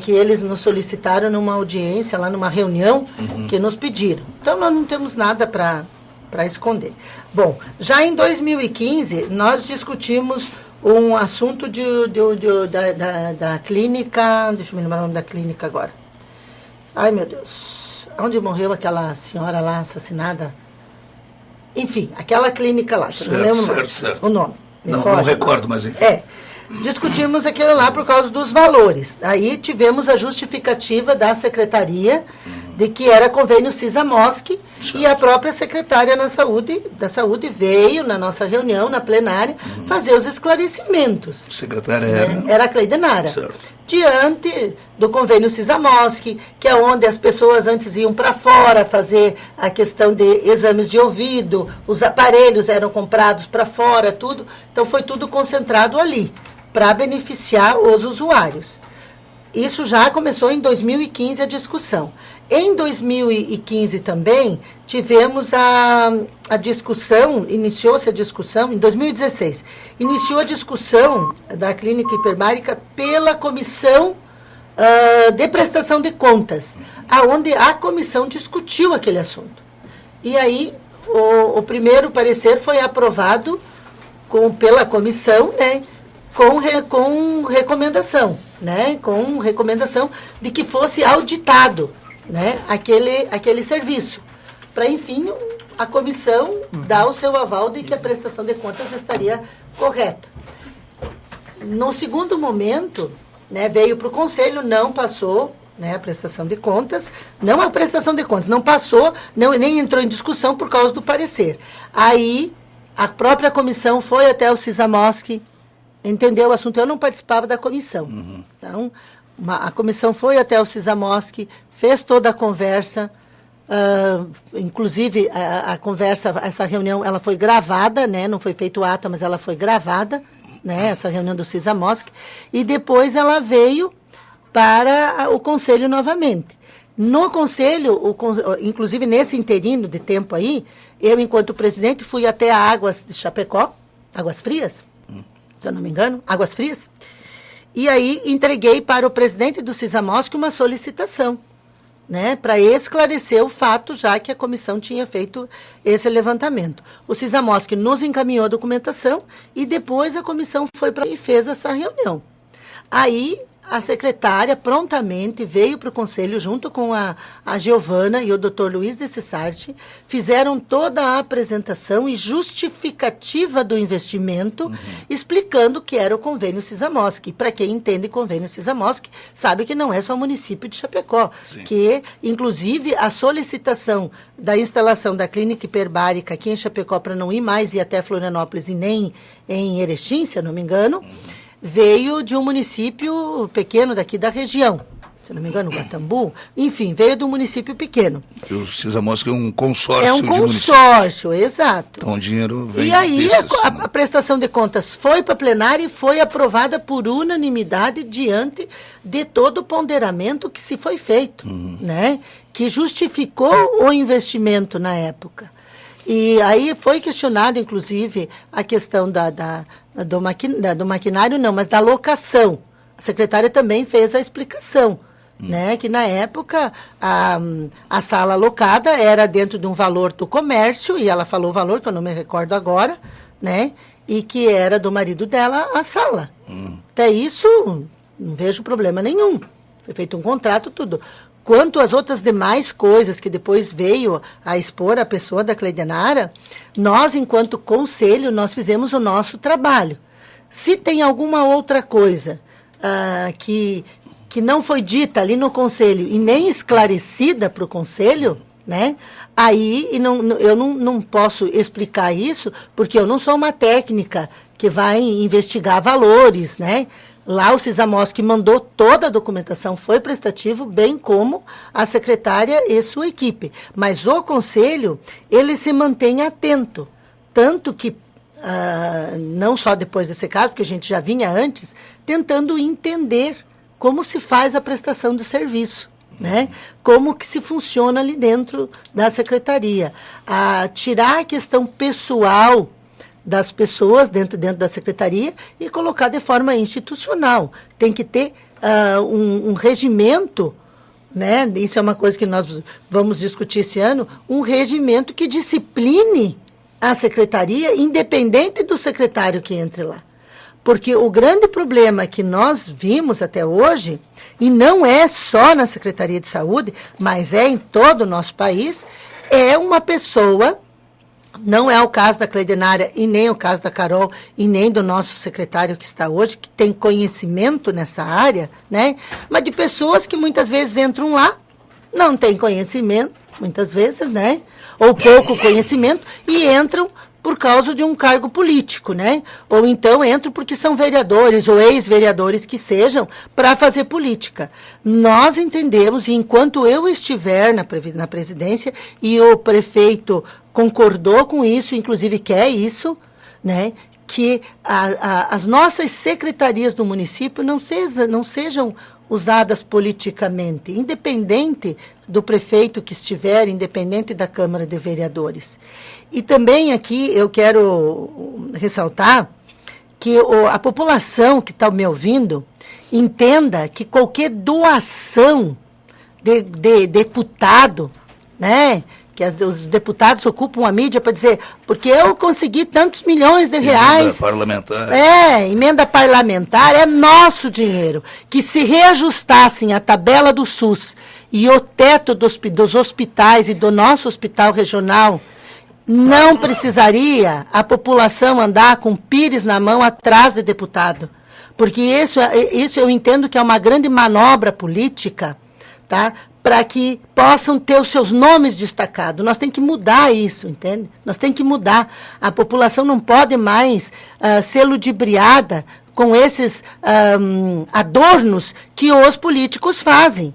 que eles nos solicitaram numa audiência, lá numa reunião, que nos pediram. Então, nós não temos nada para esconder. Bom, já em 2015, nós discutimos um assunto da clínica... Deixa eu me lembrar o nome da clínica agora. Ai, meu Deus... Onde morreu aquela senhora lá assassinada? Enfim, aquela clínica lá, que eu não lembro o nome. Não recordo, mas enfim. Discutimos aquilo lá por causa dos valores. Aí tivemos a justificativa da secretaria de que era convênio CISAMOSC, e a própria secretária da saúde veio na nossa reunião, na plenária, fazer os esclarecimentos. A secretária era a Cleidinara. Certo. Diante do convênio CISAMOSC, que é onde as pessoas antes iam para fora fazer a questão de exames de ouvido, os aparelhos eram comprados para fora, tudo. Então, foi tudo concentrado ali, para beneficiar os usuários. Isso já começou em 2015 a discussão. Em 2015 também tivemos a discussão, iniciou-se a discussão, em 2016, iniciou a discussão da clínica hiperbárica pela comissão de prestação de contas, aonde a comissão discutiu aquele assunto. E aí o primeiro parecer foi aprovado pela comissão, né, com recomendação, né, com recomendação de que fosse auditado, né, aquele serviço, para, enfim, a comissão dar o seu aval de que a prestação de contas estaria correta. No segundo momento, né, veio para o conselho, não passou, né, a prestação de contas, não passou, nem entrou em discussão por causa do parecer. Aí, a própria comissão foi até o CISAMOSC, entendeu o assunto. Eu não participava da comissão. Então, a comissão foi até o CISAMOSC, fez toda a conversa, inclusive a conversa, essa reunião, ela foi gravada, né, não foi feito ata, mas ela foi gravada, né, essa reunião do CISAMOSC, e depois ela veio para o conselho novamente. No conselho, inclusive nesse interino de tempo aí, eu, enquanto presidente, fui até a Águas de Chapecó, Águas Frias, se eu não me engano, Águas Frias, e aí entreguei para o presidente do CISAMOSC uma solicitação, né, para esclarecer o fato, já que a comissão tinha feito esse levantamento. O CISAMOSC nos encaminhou a documentação e depois a comissão foi para e fez essa reunião. Aí a secretária prontamente veio para o conselho junto com a Giovana e o Dr. Luiz de Cessarte, fizeram toda a apresentação e justificativa do investimento, explicando que era o convênio CISAMOSC. Para quem entende convênio CISAMOSC, sabe que não é só o município de Chapecó, que, inclusive, a solicitação da instalação da clínica hiperbárica aqui em Chapecó, para não ir mais e até Florianópolis e nem em Erechim, se eu não me engano, veio de um município pequeno daqui da região, se não me engano, Guatambu, enfim, veio de um município pequeno. O CISAMOSC é um consórcio. É um consórcio, exato. Então o dinheiro vem. E aí a prestação de contas foi para a plenária e foi aprovada por unanimidade diante de todo o ponderamento que se foi feito, né? Que justificou o investimento na época. E aí foi questionado, inclusive, a questão do maquinário, não, mas da locação. A secretária também fez a explicação, né? Que na época a sala alocada era dentro de um valor do comércio, e ela falou o valor, que eu não me recordo agora, né? E que era do marido dela a sala. Até isso, não vejo problema nenhum. Foi feito um contrato, tudo. Quanto às outras demais coisas que depois veio a expor a pessoa da Cleidenara, nós, enquanto conselho, nós fizemos o nosso trabalho. Se tem alguma outra coisa que não foi dita ali no conselho e nem esclarecida para o conselho, né? Aí eu não posso explicar isso, porque eu não sou uma técnica que vai investigar valores, né? Lá o Cisamós que mandou toda a documentação foi prestativo, bem como a secretária e sua equipe. Mas o conselho, ele se mantém atento, tanto que não só depois desse caso, porque a gente já vinha antes, tentando entender como se faz a prestação de serviço, né? Como que se funciona ali dentro da secretaria. Tirar a questão pessoal das pessoas dentro da secretaria e colocar de forma institucional. Tem que ter um regimento, né? Isso é uma coisa que nós vamos discutir esse ano, um regimento que discipline a secretaria, independente do secretário que entre lá. Porque o grande problema que nós vimos até hoje, e não é só na Secretaria de Saúde, mas é em todo o nosso país, é uma pessoa, não é o caso da Cleidenara e nem o caso da Carol e nem do nosso secretário que está hoje, que tem conhecimento nessa área, né? Mas de pessoas que muitas vezes entram lá, não têm conhecimento, muitas vezes, né? Ou pouco conhecimento, e entram por causa de um cargo político, né? Ou então entram porque são vereadores ou ex-vereadores que sejam para fazer política. Nós entendemos, e enquanto eu estiver na presidência, e o prefeito concordou com isso, inclusive quer isso, né? Que as nossas secretarias do município não sejam usadas politicamente, independente do prefeito que estiver, independente da Câmara de Vereadores. E também aqui eu quero ressaltar que a população que está me ouvindo entenda que qualquer doação de deputado, né? Que os deputados ocupam a mídia para dizer, porque eu consegui tantos milhões de reais. Emenda parlamentar. Emenda parlamentar é nosso dinheiro. Que se reajustassem a tabela do SUS e o teto dos hospitais e do nosso hospital regional, não precisaria a população andar com pires na mão atrás de deputado. Porque isso eu entendo que é uma grande manobra política, tá? Para que possam ter os seus nomes destacados. Nós temos que mudar isso, entende? Nós temos que mudar. A população não pode mais ser ludibriada com esses adornos que os políticos fazem.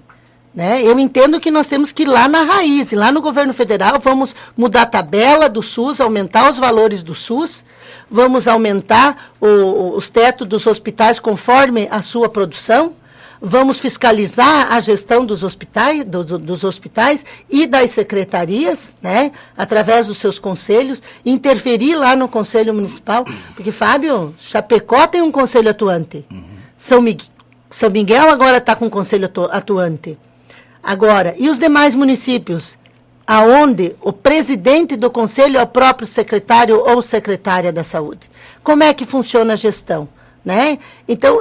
Né? Eu entendo que nós temos que ir lá na raiz, e lá no governo federal vamos mudar a tabela do SUS, aumentar os valores do SUS, vamos aumentar os tetos dos hospitais conforme a sua produção, vamos fiscalizar a gestão dos hospitais, dos hospitais e das secretarias, né, através dos seus conselhos, interferir lá no Conselho Municipal, porque, Fábio, Chapecó tem um conselho atuante. São Miguel agora está com um conselho atuante. Agora, e os demais municípios, aonde o presidente do conselho é o próprio secretário ou secretária da saúde? Como é que funciona a gestão? Né? Então,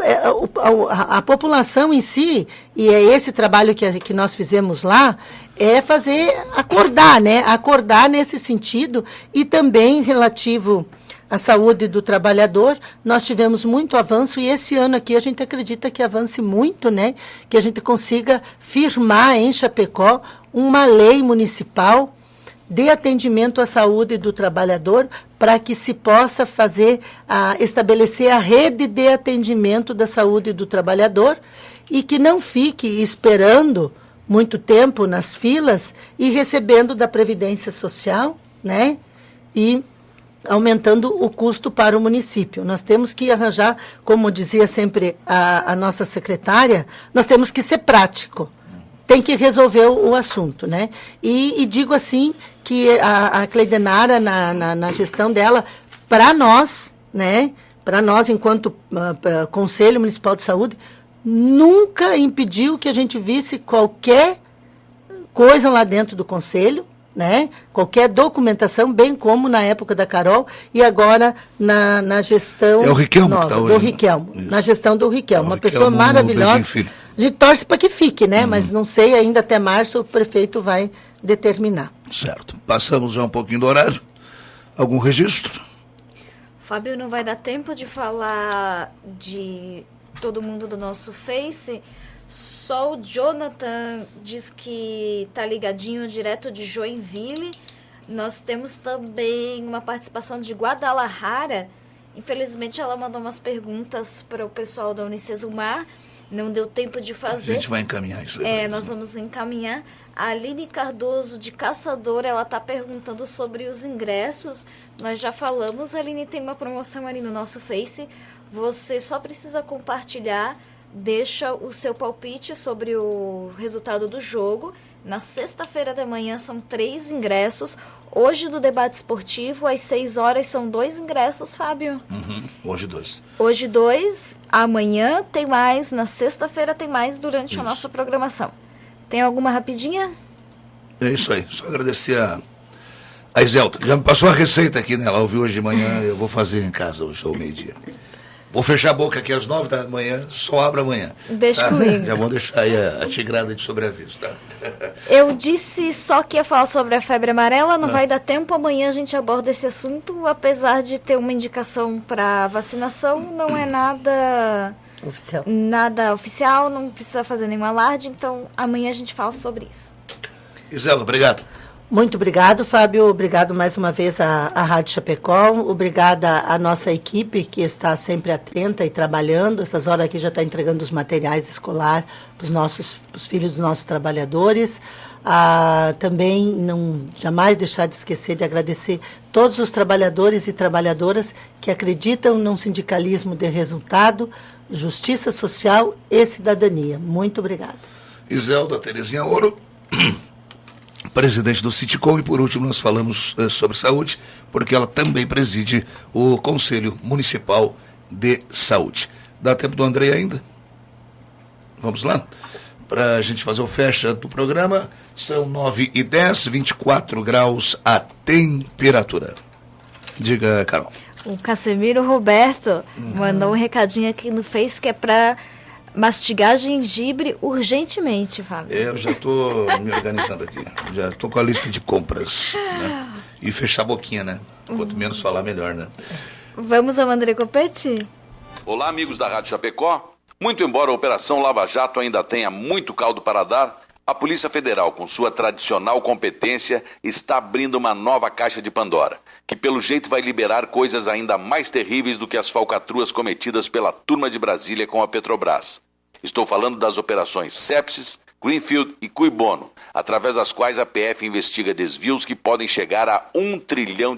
a população em si, e é esse trabalho que nós fizemos lá, é fazer acordar, né? Acordar nesse sentido, e também relativo à saúde do trabalhador, nós tivemos muito avanço, e esse ano aqui a gente acredita que avance muito, né? Que a gente consiga firmar em Chapecó uma lei municipal de atendimento à saúde do trabalhador, para que se possa estabelecer a rede de atendimento da saúde do trabalhador, e que não fique esperando muito tempo nas filas e recebendo da Previdência Social, né? E aumentando o custo para o município. Nós temos que arranjar, como dizia sempre a nossa secretária, nós temos que ser prático. Tem que resolver o assunto, né? E digo assim, que a Cleidenara, na gestão dela, para nós, né? Para nós, enquanto Conselho Municipal de Saúde, nunca impediu que a gente visse qualquer coisa lá dentro do Conselho, né? Qualquer documentação, bem como na época da Carol e agora na gestão o Riquelmo nova, que tá hoje, do Riquelmo, né? na gestão do Riquelmo, uma Riquelmo pessoa maravilhosa. Bedin Filho. A gente torce para que fique, né? Mas não sei, ainda até março o prefeito vai determinar. Certo. Passamos já um pouquinho do horário. Algum registro? Fábio, não vai dar tempo de falar de todo mundo do nosso Face. Só o Jonathan diz que tá ligadinho direto de Joinville. Nós temos também uma participação de Guadalajara. Infelizmente, ela mandou umas perguntas para o pessoal da Unicesumar. Não deu tempo de fazer. A gente vai encaminhar isso aí. Nós vamos encaminhar. A Aline Cardoso, de Caçador, ela está perguntando sobre os ingressos. Nós já falamos, Aline, tem uma promoção ali no nosso Face. Você só precisa compartilhar, deixa o seu palpite sobre o resultado do jogo. Na sexta-feira da manhã são 3 ingressos. Hoje, do debate esportivo, às 6 horas, são 2 ingressos, Fábio. Hoje 2. Hoje 2, amanhã tem mais, na sexta-feira tem mais durante a nossa programação. Tem alguma rapidinha? É isso aí. Só agradecer a Iselta. Já me passou a receita aqui, né? Ela ouviu hoje de manhã, eu vou fazer em casa hoje, ao meio-dia. Vou fechar a boca aqui às 9 da manhã, só abro amanhã. Deixa comigo. Já vou deixar aí a tigrada de sobreaviso, tá? Eu disse só que ia falar sobre a febre amarela, não vai dar tempo. Amanhã a gente aborda esse assunto, apesar de ter uma indicação para vacinação, não é nada oficial, não precisa fazer nenhum alarde, então amanhã a gente fala sobre isso. Isela, obrigado. Muito obrigado, Fábio. Obrigado mais uma vez à Rádio Chapecó. Obrigada à nossa equipe que está sempre atenta e trabalhando. Essas horas aqui já está entregando os materiais escolares para os filhos dos nossos trabalhadores. Também não jamais deixar de esquecer de agradecer todos os trabalhadores e trabalhadoras que acreditam num sindicalismo de resultado, justiça social e cidadania. Muito obrigada. Iselda Terezinha Ouro, presidente do Citicom, e por último nós falamos sobre saúde, porque ela também preside o Conselho Municipal de Saúde. Dá tempo do André ainda? Vamos lá? Para a gente fazer o fecha do programa, são 9h10, 24 graus a temperatura. Diga, Carol. O Casemiro Roberto mandou um recadinho aqui no Face que é para mastigar gengibre urgentemente, Fábio. Eu já estou me organizando aqui. Já estou com a lista de compras, né? E fechar a boquinha, né? Quanto menos falar, melhor, né? Vamos ao André Coppetti? Olá, amigos da Rádio Chapecó. Muito embora a Operação Lava Jato ainda tenha muito caldo para dar, a Polícia Federal, com sua tradicional competência, está abrindo uma nova caixa de Pandora, que pelo jeito vai liberar coisas ainda mais terríveis do que as falcatruas cometidas pela turma de Brasília com a Petrobras. Estou falando das operações Sepsis, Greenfield e Cui Bono, através das quais a PF investiga desvios que podem chegar a R$1 trilhão.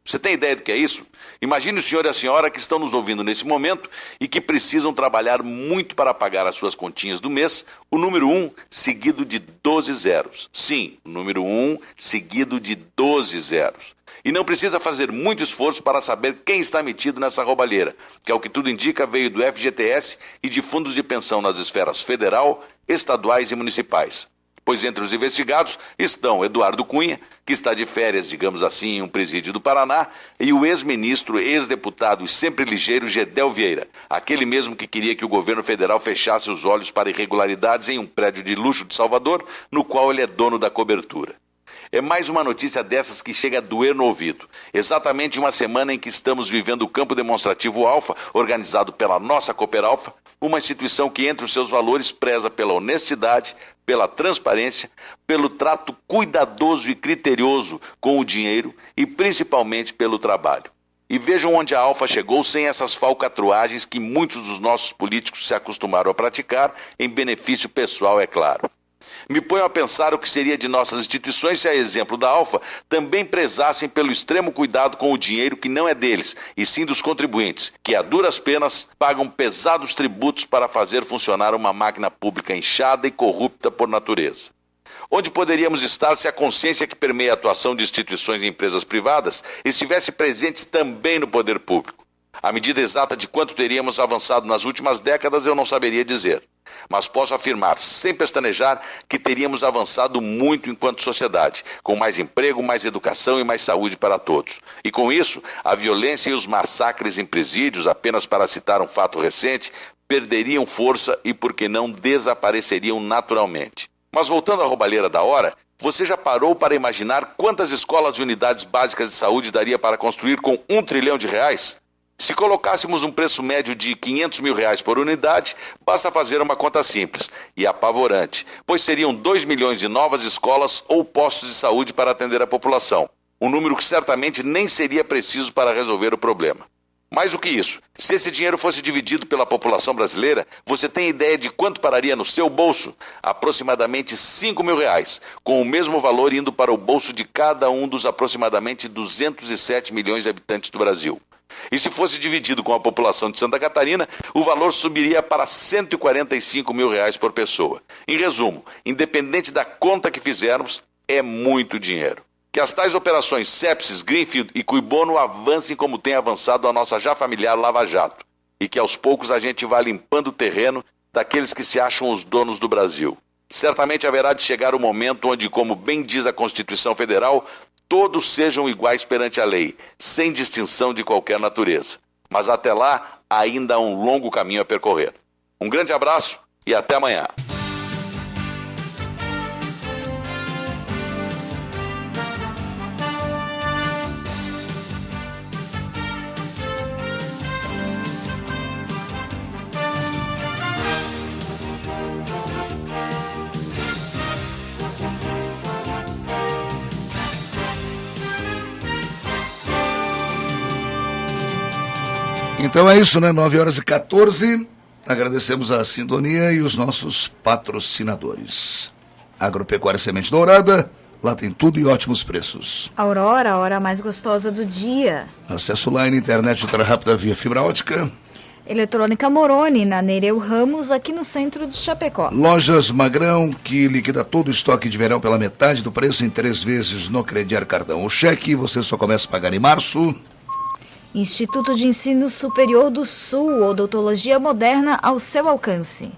Você tem ideia do que é isso? Imagine o senhor e a senhora que estão nos ouvindo nesse momento e que precisam trabalhar muito para pagar as suas continhas do mês, o número 1 seguido de 12 zeros. Sim, o número 1 seguido de 12 zeros. E não precisa fazer muito esforço para saber quem está metido nessa roubalheira, que ao que tudo indica veio do FGTS e de fundos de pensão nas esferas federal, estaduais e municipais. Pois entre os investigados estão Eduardo Cunha, que está de férias, digamos assim, em um presídio do Paraná, e o ex-ministro, ex-deputado e sempre ligeiro Gedel Vieira, aquele mesmo que queria que o governo federal fechasse os olhos para irregularidades em um prédio de luxo de Salvador, no qual ele é dono da cobertura. É mais uma notícia dessas que chega a doer no ouvido. Exatamente uma semana em que estamos vivendo o Campo Demonstrativo Alfa, organizado pela nossa Cooperalfa, uma instituição que entre os seus valores preza pela honestidade, pela transparência, pelo trato cuidadoso e criterioso com o dinheiro e principalmente pelo trabalho. E vejam onde a Alfa chegou sem essas falcatruagens que muitos dos nossos políticos se acostumaram a praticar, em benefício pessoal, é claro. Me ponho a pensar o que seria de nossas instituições se, a exemplo da Alfa, também prezassem pelo extremo cuidado com o dinheiro que não é deles, e sim dos contribuintes, que a duras penas pagam pesados tributos para fazer funcionar uma máquina pública inchada e corrupta por natureza. Onde poderíamos estar se a consciência que permeia a atuação de instituições e empresas privadas estivesse presente também no poder público? A medida exata de quanto teríamos avançado nas últimas décadas eu não saberia dizer. Mas posso afirmar, sem pestanejar, que teríamos avançado muito enquanto sociedade, com mais emprego, mais educação e mais saúde para todos. E com isso, a violência e os massacres em presídios, apenas para citar um fato recente, perderiam força e, por que não, desapareceriam naturalmente. Mas voltando à roubalheira da hora, você já parou para imaginar quantas escolas e unidades básicas de saúde daria para construir com R$1 trilhão? Se colocássemos um preço médio de R$500 mil por unidade, basta fazer uma conta simples e apavorante, pois seriam 2 milhões de novas escolas ou postos de saúde para atender a população, um número que certamente nem seria preciso para resolver o problema. Mais do que isso, se esse dinheiro fosse dividido pela população brasileira, você tem ideia de quanto pararia no seu bolso? Aproximadamente R$5 mil, com o mesmo valor indo para o bolso de cada um dos aproximadamente 207 milhões de habitantes do Brasil. E se fosse dividido com a população de Santa Catarina, o valor subiria para R$145 mil por pessoa. Em resumo, independente da conta que fizermos, é muito dinheiro. Que as tais operações Sepsis, Greenfield e Cui Bono avancem como tem avançado a nossa já familiar Lava Jato. E que aos poucos a gente vá limpando o terreno daqueles que se acham os donos do Brasil. Certamente haverá de chegar o momento onde, como bem diz a Constituição Federal, todos sejam iguais perante a lei, sem distinção de qualquer natureza. Mas até lá, ainda há um longo caminho a percorrer. Um grande abraço e até amanhã. Então é isso, né? 9h14. Agradecemos a sintonia e os nossos patrocinadores. Agropecuária Semente Dourada, lá tem tudo e ótimos preços. Aurora, a hora mais gostosa do dia. Acesso online, internet ultra rápida via fibra ótica. Eletrônica Moroni, na Nereu Ramos, aqui no centro de Chapecó. Lojas Magrão, que liquida todo o estoque de verão pela metade do preço em 3 vezes no crediário cartão ou cheque. Você só começa a pagar em março. Instituto de Ensino Superior do Sul, odontologia moderna ao seu alcance.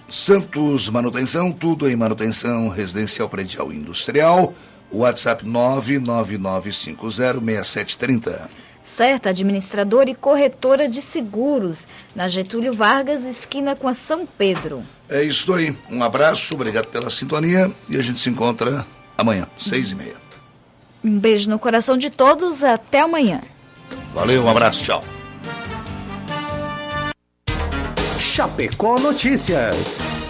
Santos Manutenção, tudo em manutenção residencial, predial e industrial. WhatsApp 999506730. Certa administradora e corretora de seguros, na Getúlio Vargas, esquina com a São Pedro. É isso aí. Um abraço, obrigado pela sintonia e a gente se encontra amanhã, 6h30. Um beijo no coração de todos, até amanhã. Valeu, um abraço, tchau. Chapecó Notícias.